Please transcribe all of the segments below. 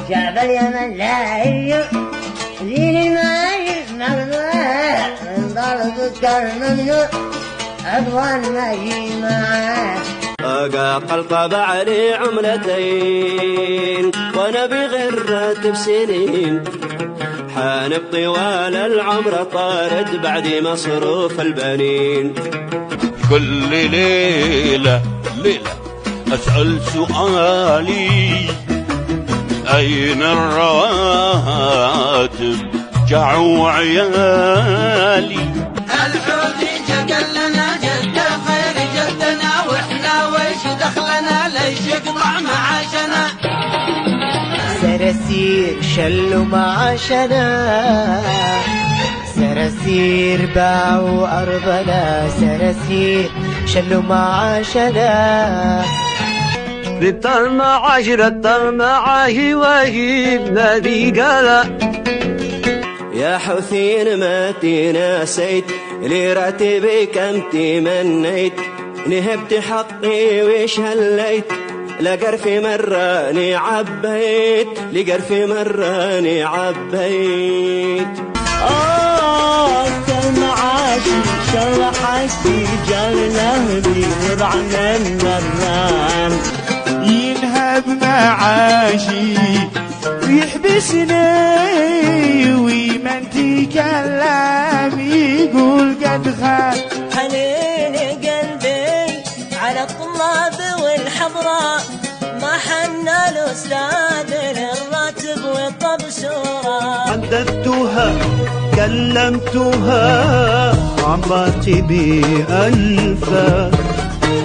شعب اليمن لا يجو ديني ما ممنوع من ضرب كالممنوع عضوان ما يجي معاه. أقاق القبع لي عملتين وأنا بغير راتب سنين حانب طوال العمر طارد بعد مصروف البنين. كل ليلة أسأل سؤالي أين الرواتب جعوا عيالي. الحوت جقل لنا جد خير جدنا واحنا وش دخلنا ليش يقطع معاشنا. سرسير شلوا معاشنا سرسير باعوا أرضنا سرسير شلوا معاشنا. ربط المعاش ربط المعاش وهي بنادي قالا يا حوثين ما تناسيت لي راتبي كم تمنيت نهبت حقي وش هليت لقرفي مراني عبيت لقرفي مراني عبيت. المعاشي شرحتي جلبي وضعنا النران ينهب معاشي ويحبسني ومن تكلم يقول قد خان. حنين قلبي على الطلاب والحضراء ما حنا الأستاذ للراتب والطبشورة. حدثتها كلمتها عن راتبي ألفا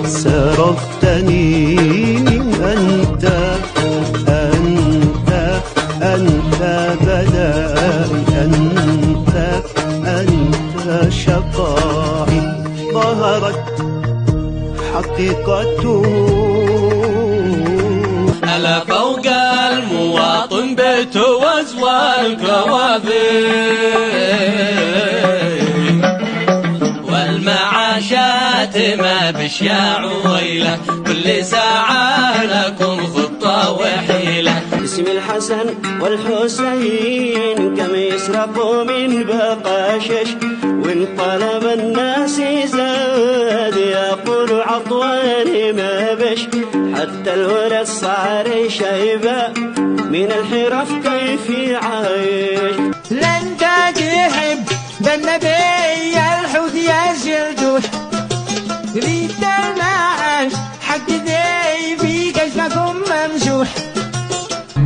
سرقتني أنت بلائي أنت شقائي. ظهرت حقيقته ألا فوق المواطن بيت وزوال كوابيس والمعاشات ما بشياع ويله كل ساعة لكم خطة وحيلة. اسم الحسن والحسين كم يسرقوا من بقاشش وان طلب الناس زاد يقول عطواني ما بش حتى الولد صار شيبة من الحرف كيف يعايش. لن تحب بالنبي الحوت يا جلدوح ريت المعاش حق ذي في كشفكم ممسوح.